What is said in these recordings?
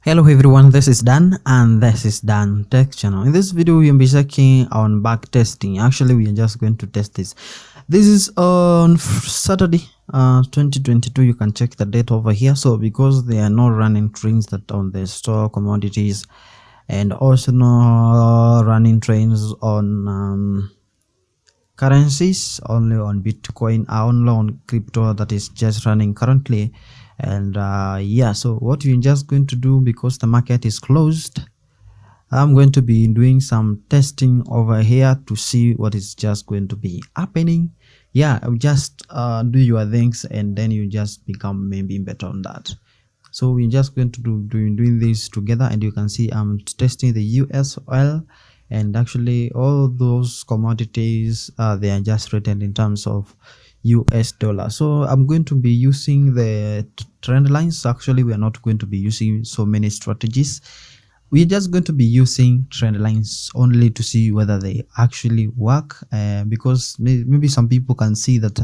Hello everyone, this is Dan and this is Dan Tech Channel. In this video we will be checking on back testing. Actually we are just going to test this. This is on Saturday 2022. You can check the date over here. So because they are not running trains that on the store commodities and also no running trains on currencies, only on Bitcoin, only on crypto that is just running currently. And yeah, so what we're just going to do, because the market is closed, I'm going to be doing some testing over here to see what is just going to be happening. Yeah, just do your things and then you just become maybe better on that. So we're just going to doing this together, and you can see I'm testing the US oil, and actually all those commodities they are just written in terms of US dollar. So I'm going to be using the trend lines. Actually we are not going to be using so many strategies. We're just going to be using trend lines only to see whether they actually work, because maybe some people can see that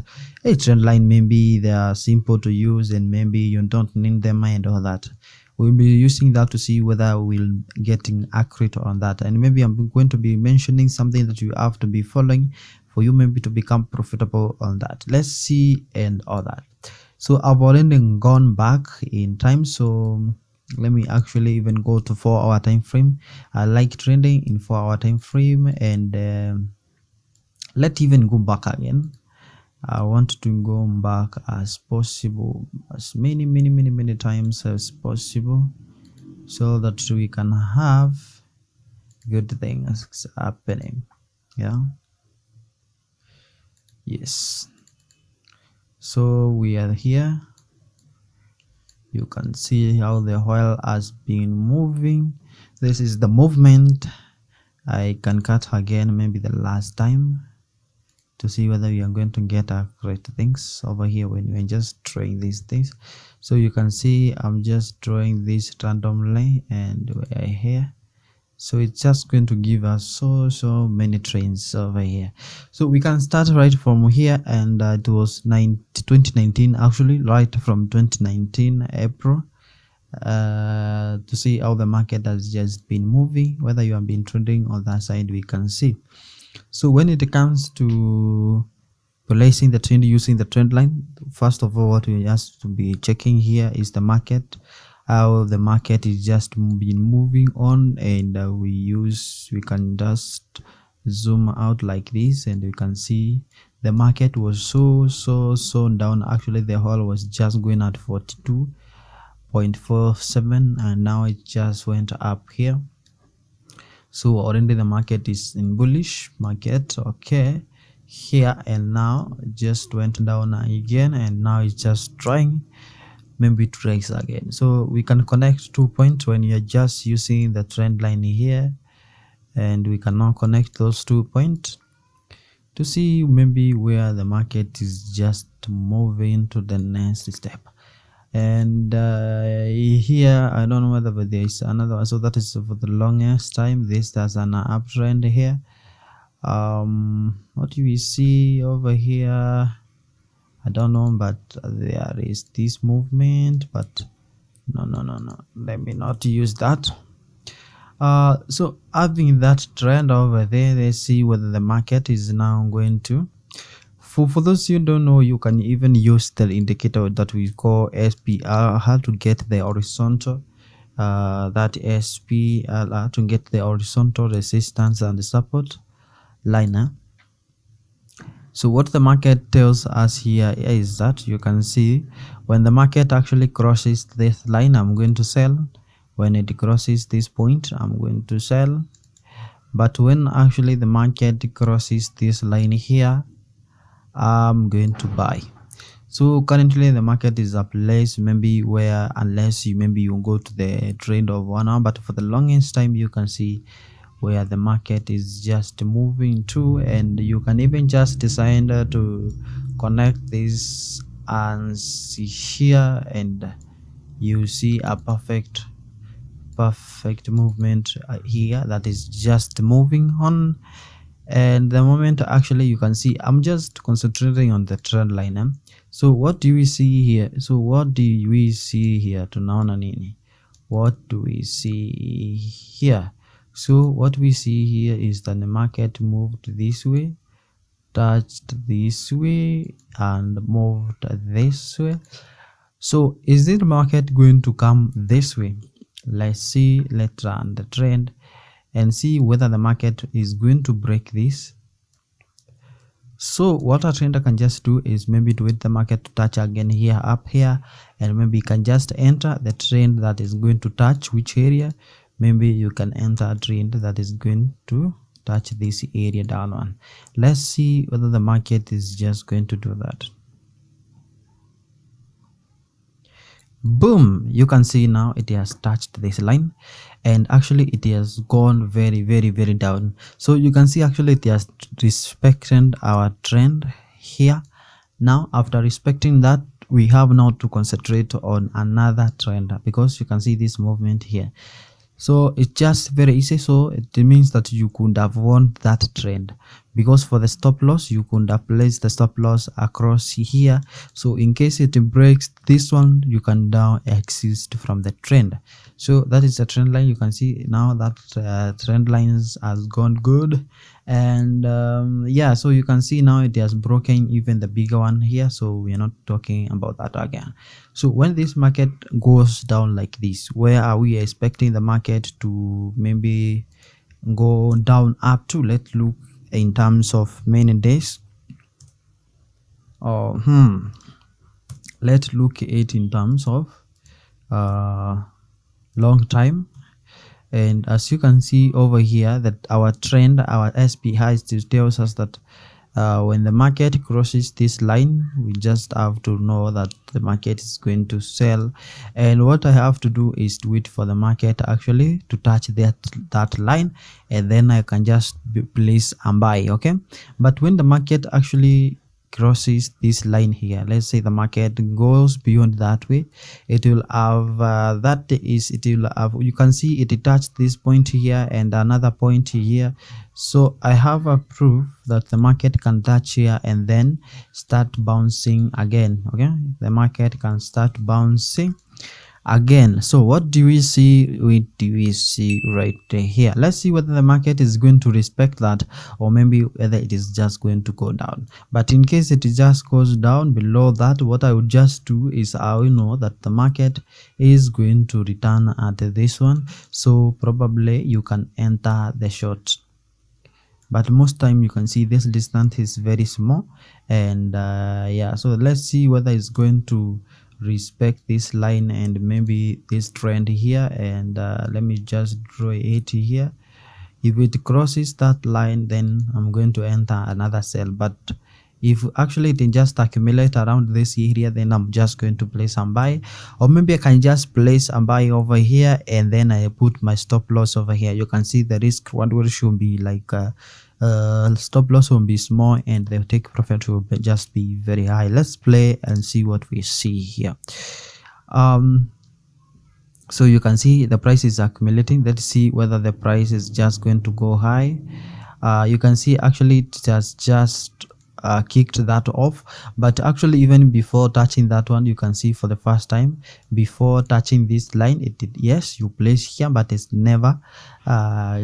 a trend line, maybe they are simple to use and maybe you don't need them and all that. We'll be using that to see whether we'll getting accurate on that, and maybe I'm going to be mentioning something that you have to be following for you maybe to become profitable on that. Let's see and all that. So I've already gone back in time, so let me actually even go to 4-hour time frame. I like trending in 4-hour time frame, and let's even go back again. I want to go back as possible, as many times as possible, so that we can have good things happening. Yeah, yes, so we are here. You can see how the oil has been moving. This is the movement. I can cut again, maybe the last time, to see whether you are going to get accurate things over here when you are just drawing these things. So you can see I'm just drawing this randomly, and we are here. So it's just going to give us so many trains over here. So we can start right from here, and it was 2019 actually, right from 2019 April, to see how the market has just been moving, whether you have been trading on that side. We can see. So when it comes to placing the trend using the trend line, first of all what we have to be checking here is the market, how the market is just been moving on, and we can just zoom out like this, and we can see the market was so down. Actually the whole was just going at 42.47, and now it just went up here. So already the market is in bullish market, okay, here, and now it just went down again, and now it's just trying maybe to rise again. So we can connect 2 points when you're just using the trend line here, and we can now connect those 2 points to see maybe where the market is just moving to the next step. And here I don't know whether, but there is another one. So that is for the longest time. This has an uptrend here. What do we see over here? I don't know, but there is this movement, but no, let me not use that. So having that trend over there, let's see whether the market is now going to, for those you don't know, you can even use the indicator that we call SPR, how to get the horizontal, that SPR to get the horizontal resistance and the support line. So what the market tells us here is that you can see when the market actually crosses this line, I'm going to sell. When it crosses this point, I'm going to sell. But when actually the market crosses this line here, I'm going to buy. So currently the market is a place maybe where, unless you go to the trend of 1 hour, but for the longest time you can see where the market is just moving to, and you can even just decide to connect this and see here, and you see a perfect movement here that is just moving on. And the moment actually you can see I'm just concentrating on the trend line. So what do we see here? So what do we see here? Tunaona nini? what do we see here? So what we see here is that the market moved this way, touched this way, and moved this way. So is the market going to come this way? Let's see. Let's run the trend and see whether the market is going to break this. So what a trader can just do is maybe to wait the market to touch again here, up here, and maybe you can just enter the trend that is going to touch which area. Maybe you can enter a trend that is going to touch this area down one. Let's see whether the market is just going to do that. Boom, you can see now it has touched this line, and actually it has gone very down. So you can see actually it has respected our trend here. Now after respecting that, we have now to concentrate on another trend, because you can see this movement here. So it's just very easy. So it means that you could have won that trend, because for the stop loss you could have placed the stop loss across here. So in case it breaks this one, you can now exit from the trend. So that is the trend line. You can see now that trend lines has gone good, and yeah, so you can see now it has broken even the bigger one here. So we are not talking about that again. So when this market goes down like this, where are we expecting the market to maybe go down up to? Let's look in terms of many days. Let's look at it in terms of long time. And as you can see over here, that our trend, our SP highs, tells us that when the market crosses this line, we just have to know that the market is going to sell. And what I have to do is to wait for the market actually to touch that line, and then I can just place and buy. Okay, but when the market actually crosses this line here, let's say the market goes beyond that way, it will have you can see it touched this point here and another point here. So I have a proof that the market can touch here and then start bouncing again. Okay, the market can start bouncing again. So what do we see? Right here? Let's see whether the market is going to respect that, or maybe whether it is just going to go down. But in case it just goes down below that, what I would just do is I will know that the market is going to return at this one. So probably you can enter the short, but most time you can see this distance is very small. And yeah, so let's see whether it's going to respect this line and maybe this trend here. And let me just draw it here. If it crosses that line, then I'm going to enter another sell. But if actually it just accumulate around this area, then I'm just going to place and buy. Or maybe I can just place and buy over here, and then I put my stop loss over here. You can see the risk reward should be like stop loss will be small and the take profit will just be very high. Let's play and see what we see here. So you can see the price is accumulating. Let's see whether the price is just going to go high. You can see actually it has just kicked that off, but actually even before touching that one, you can see for the first time before touching this line, it did, yes, you place here, but it's never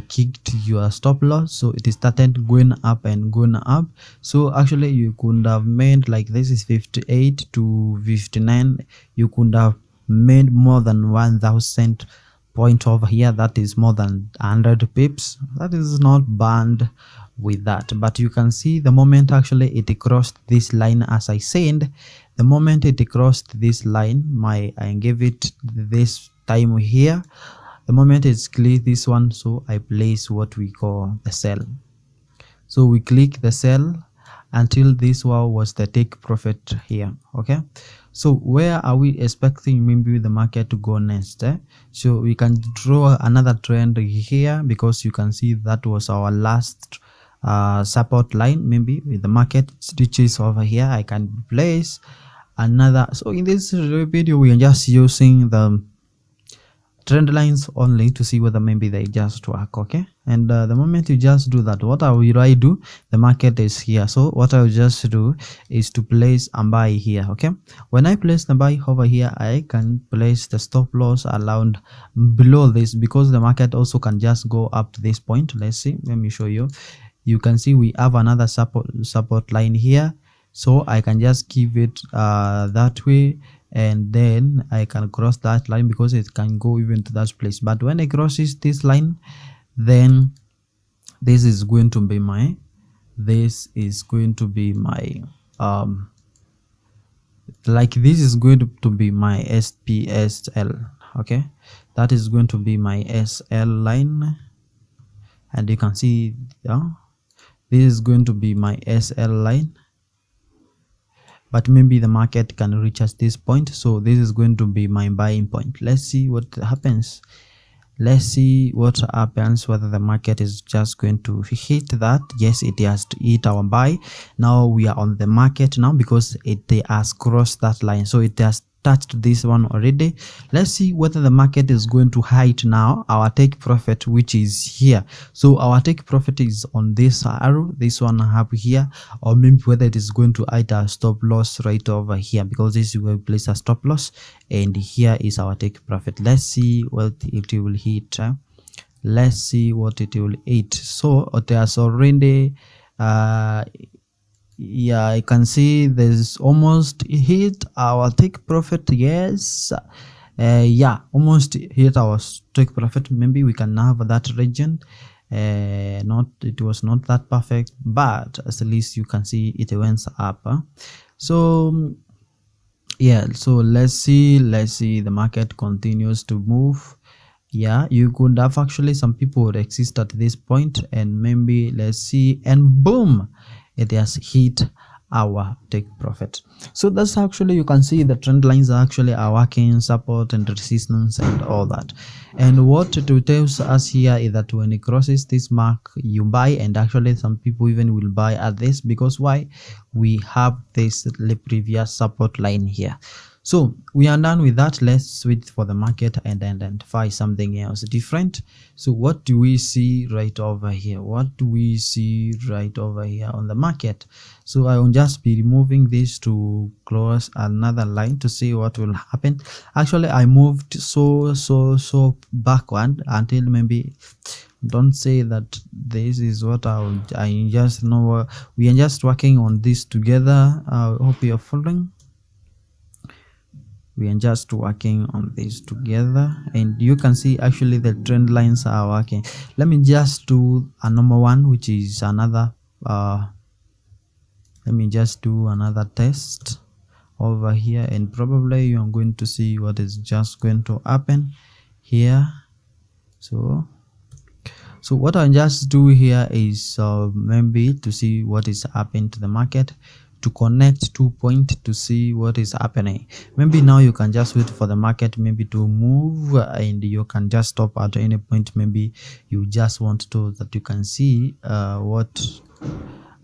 kicked your stop loss. So it started going up and going up. So actually you could have made, like this is 58 to 59, you could have made more than 1000 point over here. That is more than 100 pips. That is not banned with that. But you can see the moment actually it crossed this line, as I said, the moment it crossed this line, I gave it this time here, the moment it's click this one, so I place what we call the sell. So we click the sell until this one was the take profit here. Okay, so where are we expecting maybe the market to go next? So we can draw another trend here, because you can see that was our last support line. Maybe with the market reaches over here, I can place another. So in this video we are just using the trend lines only to see whether maybe they just work. Okay, and the moment you just do that, what will I do? The market is here, so what I will just do is to place a buy here. Okay, when I place the buy over here, I can place the stop loss around below this, because the market also can just go up to this point. Let's see, let me show you. You can see we have another support line here, so I can just give it that way, and then I can cross that line because it can go even to that place. But when it crosses this line, then this is going to be my like this is going to be my SPSL. Okay, that is going to be my SL line, and you can see this is going to be my SL line, but maybe the market can reach us this point, so this is going to be my buying point. Let's see what happens. Let's see what happens, whether the market is just going to hit that. Yes, it has to hit our buy. Now we are on the market now, because it has crossed that line, so it has touched this one already. Let's see whether the market is going to hit now our take profit, which is here. So our take profit is on this arrow, this one up here, or maybe whether it is going to hit our stop loss right over here, because this is where we place a stop loss, and here is our take profit. Let's see what it will hit. Let's see what it will hit. So it has already yeah, I can see there's almost hit our take profit. Yes, yeah, almost hit our take profit. Maybe we can have that region. It was not that perfect, but at least you can see it went up. So yeah, so let's see the market continues to move. Yeah, you could have actually, some people would exist at this point, and maybe let's see, and boom, it has hit our take profit. So that's actually, you can see the trend lines actually are working, support and resistance and all that. And what it tells us here is that when it crosses this mark, you buy, and actually some people even will buy at this, because why? We have this previous support line here. So we are done with that. Let's wait for the market and identify something else different. So what do we see right over here? What do we see right over here on the market? So I will just be removing this to close another line to see what will happen. Actually, I moved so backward until maybe, don't say that this is what I just know. We are just working on this together. I hope you are following. We are just working on this together, and you can see actually the trend lines are working. Let me just do a normal one, which is another let me just do another test over here, and probably you are going to see what is just going to happen here. So what I just do here is maybe to see what is happening to the market, to connect 2 points to see what is happening. Maybe now you can just wait for the market maybe to move, and you can just stop at any point. Maybe you just want to, that you can see what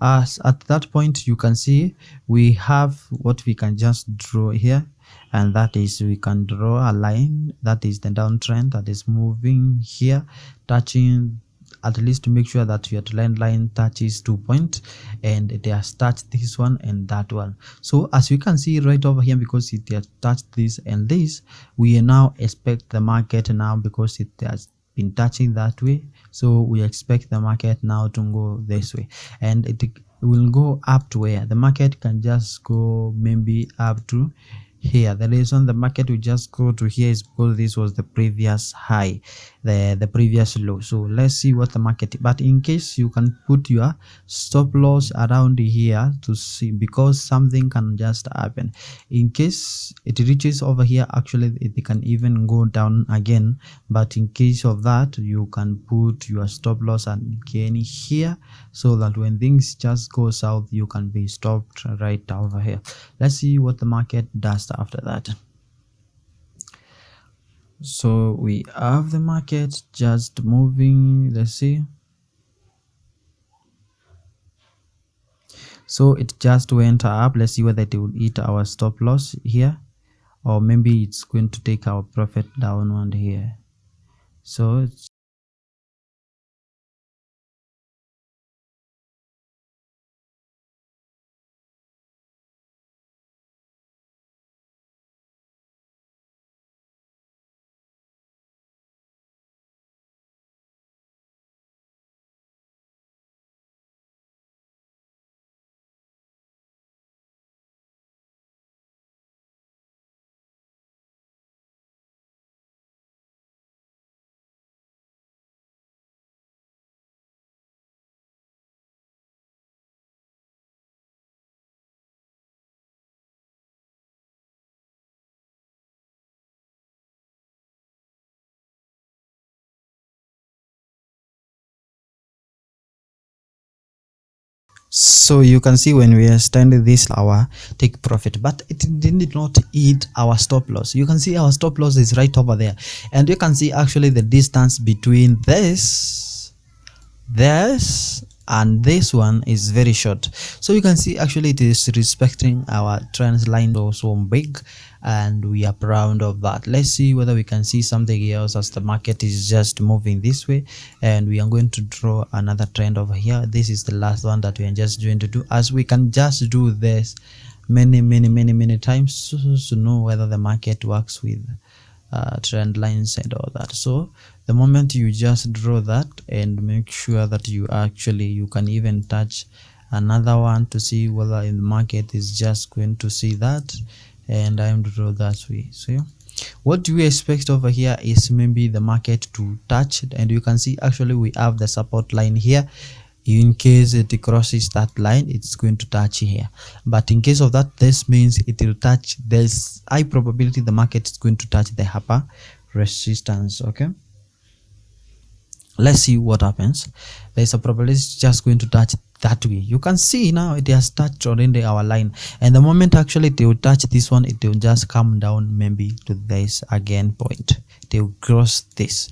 as at that point. You can see we have what we can just draw here, and that is, we can draw a line that is the downtrend that is moving here, touching, at least to make sure that your trend line touches 2 points, and it has touched this one and that one. So as you can see right over here, because it has touched this and this, we now expect the market now, because it has been touching that way, so we expect the market now to go this way, and it will go up to where the market can just go maybe up to here. The reason the market will just go to here is because this was the previous high, the previous low. So let's see what the market, but in case you can put your stop loss around here to see, because something can just happen. In case it reaches over here, actually it can even go down again, but in case of that, you can put your stop loss again here, so that when things just go south, you can be stopped right over here. Let's see what the market does after that. So we have the market just moving. Let's see. So it just went up. Let's see whether it will hit our stop loss here, or maybe it's going to take our profit downward here. So you can see when we extended this our take profit, but it did not hit our stop loss. You can see our stop loss is right over there, and you can see actually the distance between this and this one is very short. So you can see actually it is respecting our trend line so big, and we are proud of that. Let's see whether we can see something else as the market is just moving this way, and we are going to draw another trend over here. This is the last one that we are just going to do, as we can just do this many times to know whether the market works with trend lines and all that. So the moment you just draw that and make sure that you can even touch another one to see whether in the market is just going to see that, and I'm draw that way. So what do we expect over here is maybe the market to touch, and you can see actually we have the support line here. In case it crosses that line, it's going to touch here, but in case of that, this means it will touch, there's high probability the market is going to touch the upper resistance. Okay, let's see what happens. There's a probability it's just going to touch that way. You can see now it has touched already our line, and the moment actually it will touch this one, it will just come down maybe to this again point, it will cross this.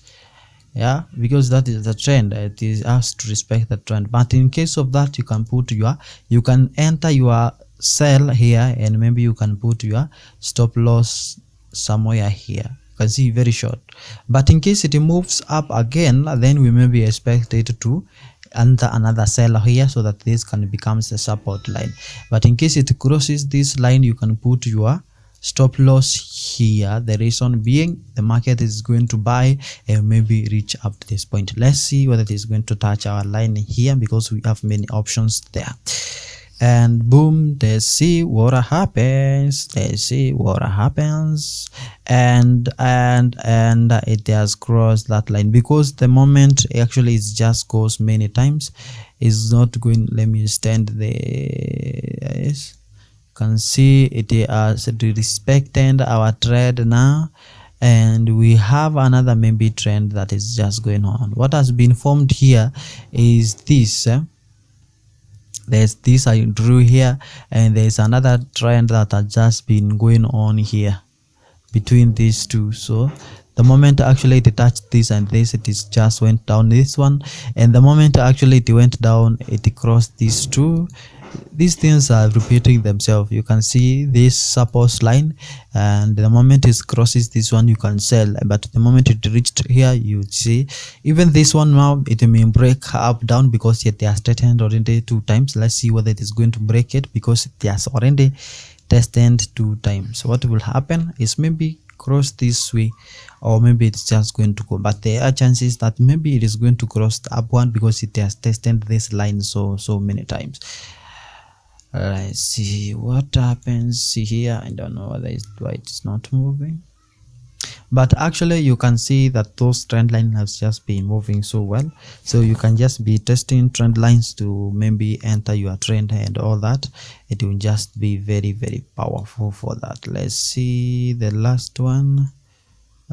Yeah, because that is the trend, it is us to respect the trend. But in case of that, you can put you can enter your sell here, and maybe you can put your stop loss somewhere here. You can see very short, but in case it moves up again, then we maybe expect it to enter another sell here, so that this can becomes the support line. But in case it crosses this line, you can put your stop loss here. The reason being the market is going to buy and maybe reach up to this point. Let's see whether it is going to touch our line here, because we have many options there. And boom, let's see what happens. Let's see what happens. And it has crossed that line, because the moment actually it just goes many times, is not going. Let me stand this. Can see it has respected our trend now, and we have another maybe trend that is just going on. What has been formed here is this. There's this I drew here, and there's another trend that has just been going on here between these two. So the moment actually it touched this and this, it is just went down this one, and the moment actually it went down, it crossed these two. These things are repeating themselves. You can see this support line, and the moment it crosses this one, you can sell. But the moment it reached here, you see even this one now, it may break up down, because it has straightened already 2 times. Let's see whether it is going to break it, because it has already tested 2 times. So what will happen is maybe cross this way, or maybe it's just going to go, but there are chances that maybe it is going to cross the up one, because it has tested this line so many times. Let's see what happens here. I don't know why it's not moving, but actually you can see that those trend lines have just been moving so well. So you can just be testing trend lines to maybe enter your trend and all that. It will just be very powerful for that. Let's see the last one.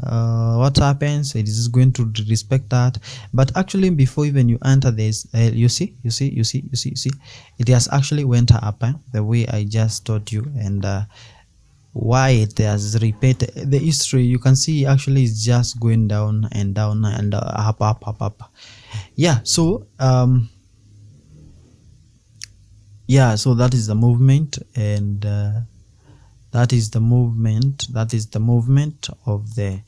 What happens, it is going to respect that. But actually before even you enter this, you see it has actually went up, the way I just told you. And why it has repeated the history, you can see actually it's just going down and down and up. Yeah, so yeah, so that is the movement, and that is the movement of the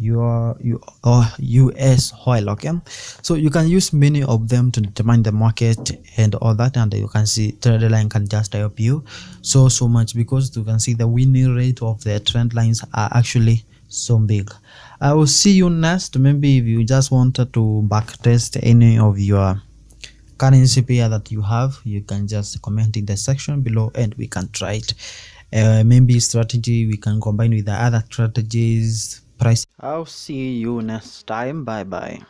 US oil. Okay, so you can use many of them to determine the market and all that, and you can see trend line can just help you so much, because you can see the winning rate of the trend lines are actually so big. I will see you next. Maybe if you just wanted to back test any of your currency pair that you have, you can just comment in the section below and we can try it. Maybe strategy we can combine with the other strategies price. I'll see you next time. Bye bye.